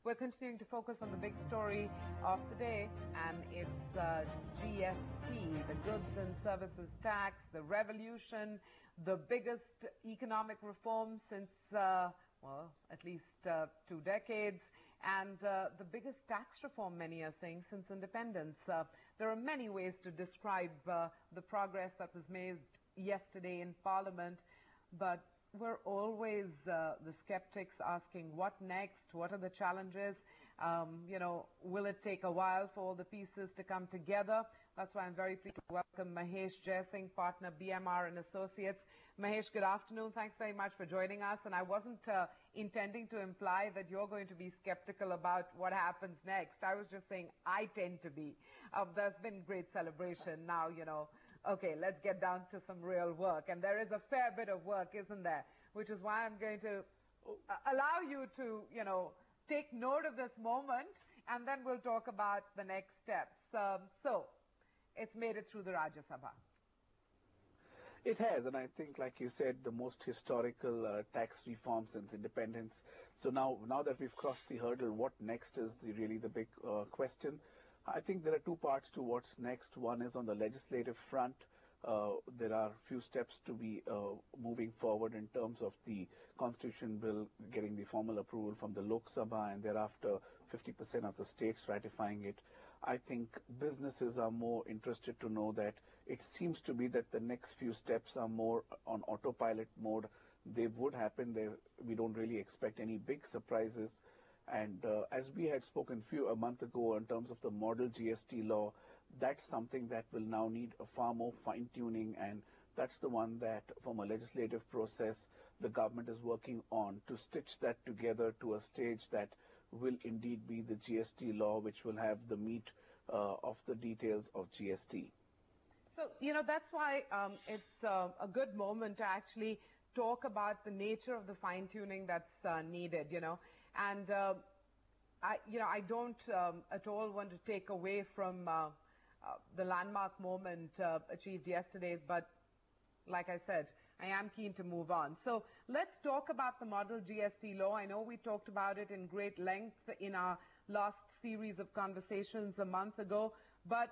We're continuing to focus on the big story of the day, and it's GST, the Goods and Services Tax, the revolution, the biggest economic reform since, well, at least 2 decades, and the biggest tax reform, many are saying, since independence. There are many ways to describe the progress that was made yesterday in Parliament, but we're always the skeptics asking what next, what are the challenges, will it take a while for all the pieces to come together? That's why I'm very pleased to welcome Mahesh Jaising, partner BMR and Associates. Mahesh, good afternoon. Thanks very much for joining us. And I wasn't intending to imply that you're going to be skeptical about what happens next. I was just saying I tend to be. There's been great celebration now, okay, let's get down to some real work. And there is a fair bit of work, isn't there? Which is why I'm going to allow you to, take note of this moment, and then we'll talk about the next steps. So, it's made it through the Rajya Sabha. It has, and I think, like you said, the most historical tax reform since independence. So now that we've crossed the hurdle, what next is really the big question. I think there are two parts to what's next. One is on the legislative front. There are a few steps to be moving forward in terms of the Constitution bill getting the formal approval from the Lok Sabha and thereafter 50% of the states ratifying it. I think businesses are more interested to know that it seems to be that the next few steps are more on autopilot mode. They would happen. We don't really expect any big surprises. And as we had spoken a month ago in terms of the model GST law, that's something that will now need a far more fine-tuning, and that's the one that from a legislative process the government is working on to stitch that together to a stage that will indeed be the GST law, which will have the meat of the details of GST. So, that's why it's a good moment to actually talk about the nature of the fine-tuning that's needed, And, I don't at all want to take away from the landmark moment achieved yesterday, but like I said, I am keen to move on. So let's talk about the model GST law. I know we talked about it in great length in our last series of conversations a month ago, but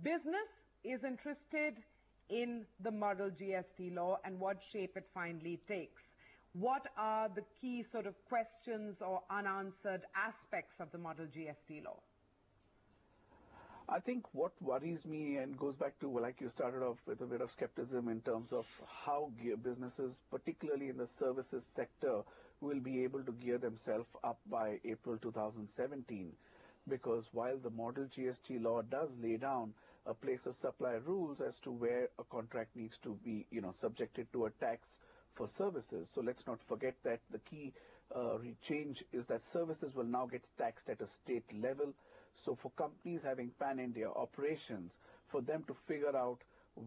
business is interested in the model GST law and what shape it finally takes. What are the key sort of questions or unanswered aspects of the model GST law? I think what worries me and goes back to, like you started off with a bit of skepticism in terms of how businesses, particularly in the services sector, will be able to gear themselves up by April 2017. Because while the model GST law does lay down a place of supply rules as to where a contract needs to be, subjected to a tax for services. So let's not forget that the key change is that services will now get taxed at a state level. So for companies having pan-India operations, for them to figure out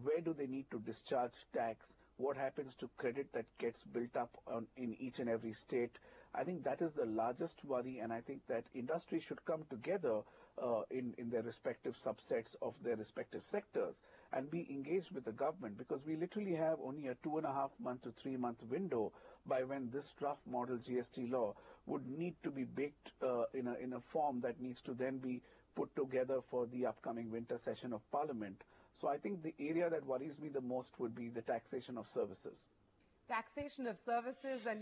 where do they need to discharge tax, what happens to credit that gets built up in each and every state, I think that is the largest worry, and I think that industry should come together in their respective subsets of their respective sectors and be engaged with the government, because we literally have only a 2.5 month to 3 month window by when this draft model GST law would need to be baked in a form that needs to then be put together for the upcoming winter session of Parliament. So I think the area that worries me the most would be the taxation of services. Taxation of services and,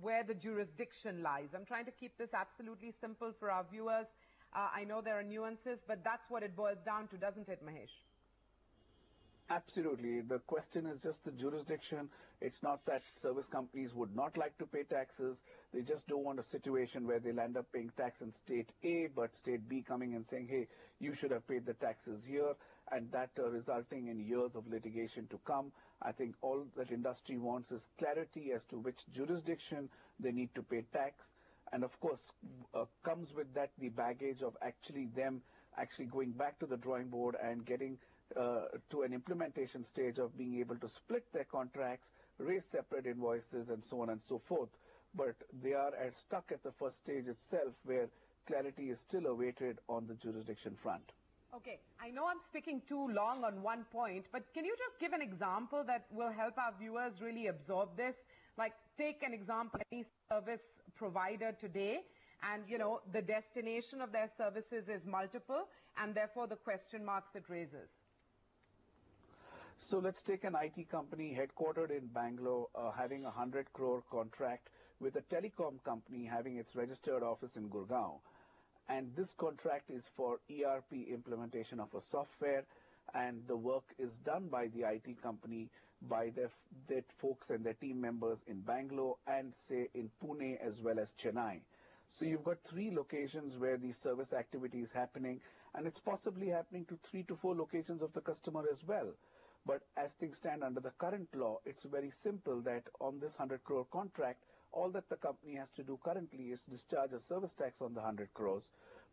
where the jurisdiction lies. I'm trying to keep this absolutely simple for our viewers. I know there are nuances, but that's what it boils down to, doesn't it, Mahesh? Absolutely. The question is just the jurisdiction. It's not that service companies would not like to pay taxes. They just don't want a situation where they'll end up paying tax in state A, but state B coming and saying, hey, you should have paid the taxes here, and that resulting in years of litigation to come. I think all that industry wants is clarity as to which jurisdiction they need to pay tax. And of course, comes with that the baggage of actually going back to the drawing board and getting to an implementation stage of being able to split their contracts, raise separate invoices, and so on and so forth. But they are stuck at the first stage itself, where clarity is still awaited on the jurisdiction front. Okay, I know I'm sticking too long on one point, but can you just give an example that will help our viewers really absorb this? Like, take an example, any service provider today, and, you know, the destination of their services is multiple, and therefore the question marks it raises? So let's take an IT company headquartered in Bangalore, having a 100 crore contract with a telecom company having its registered office in Gurgaon. And this contract is for ERP implementation of a software, and the work is done by the IT company, by their folks and their team members in Bangalore and, say, in Pune as well as Chennai. So you've got 3 locations where the service activity is happening, and it's possibly happening to 3 to 4 locations of the customer as well. But as things stand under the current law, it's very simple that on this 100 crore contract, all that the company has to do currently is discharge a service tax on the 100 crores.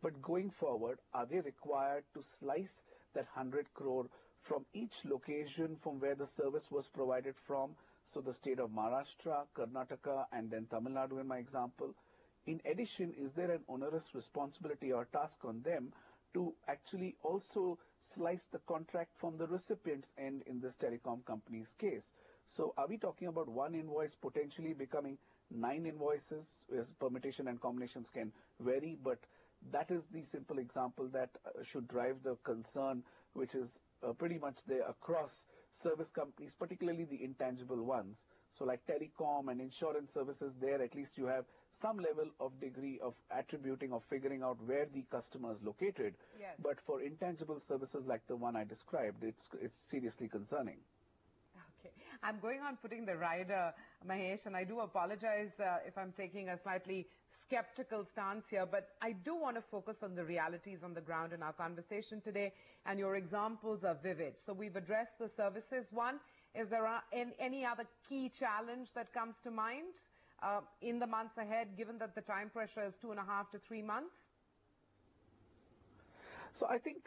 But going forward, are they required to slice that 100 crore from each location from where the service was provided from? So the state of Maharashtra, Karnataka, and then Tamil Nadu in my example. In addition, is there an onerous responsibility or task on them to actually also slice the contract from the recipient's end in this telecom company's case? So are we talking about one invoice potentially becoming 9 invoices? As permutation and combinations can vary, but that is the simple example that should drive the concern, which is pretty much there across service companies, particularly the intangible ones. So like telecom and insurance services, there at least you have some level of degree of attributing or figuring out where the customer is located. Yes. But for intangible services like the one I described, it's seriously concerning. Okay. I'm going on putting the rider, Mahesh, and I do apologize if I'm taking a slightly skeptical stance here, but I do want to focus on the realities on the ground in our conversation today, and your examples are vivid. So we've addressed the services one. Is there any other key challenge that comes to mind in the months ahead, given that the time pressure is 2.5 to 3 months? So I think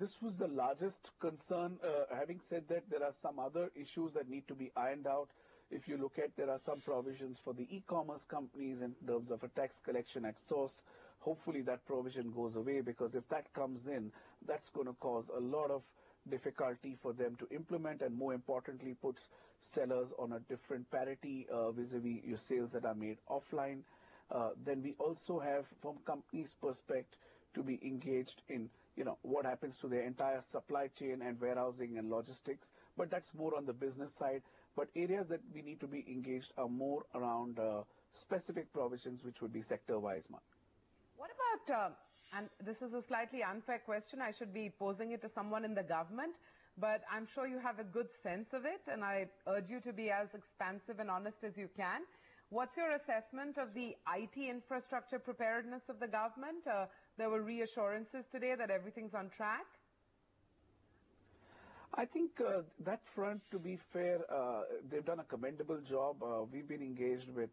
this was the largest concern. Having said that, there are some other issues that need to be ironed out. If you look at, there are some provisions for the e-commerce companies in terms of a tax collection at source. Hopefully that provision goes away, because if that comes in, that's going to cause a lot of difficulty for them to implement, and more importantly puts sellers on a different parity vis-a-vis your sales that are made offline. Then we also have, from companies' perspective, to be engaged in, what happens to their entire supply chain and warehousing and logistics. But that's more on the business side. But areas that we need to be engaged are more around specific provisions, which would be sector-wise. What about, and this is a slightly unfair question, I should be posing it to someone in the government, but I'm sure you have a good sense of it, and I urge you to be as expansive and honest as you can. What's your assessment of the IT infrastructure preparedness of the government? There were reassurances today that everything's on track. I think that front, to be fair, they've done a commendable job. We've been engaged with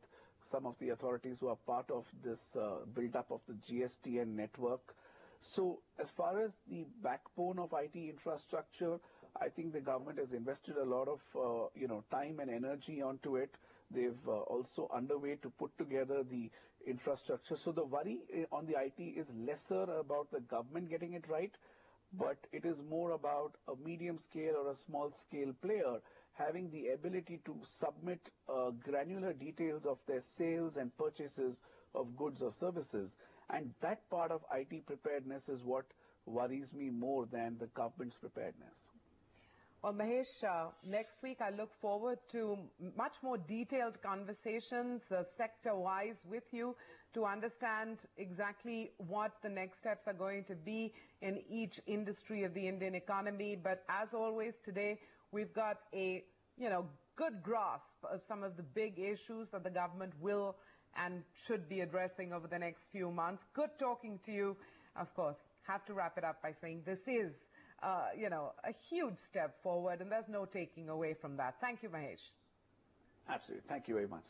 some of the authorities who are part of this build-up of the GST and network. So as far as the backbone of IT infrastructure, I think the government has invested a lot of time and energy onto it. They've also underway to put together the infrastructure. So the worry on the IT is lesser about the government getting it right, but it is more about a medium scale or a small scale player having the ability to submit granular details of their sales and purchases of goods or services. And that part of IT preparedness is what worries me more than the government's preparedness. Well, Mahesh, next week I look forward to much more detailed conversations sector-wise with you to understand exactly what the next steps are going to be in each industry of the Indian economy. But as always today, we've got a good grasp of some of the big issues that the government will and should be addressing over the next few months. Good talking to you. Of course, have to wrap it up by saying this is a huge step forward, and there's no taking away from that. Thank you, Mahesh. Absolutely. Thank you very much.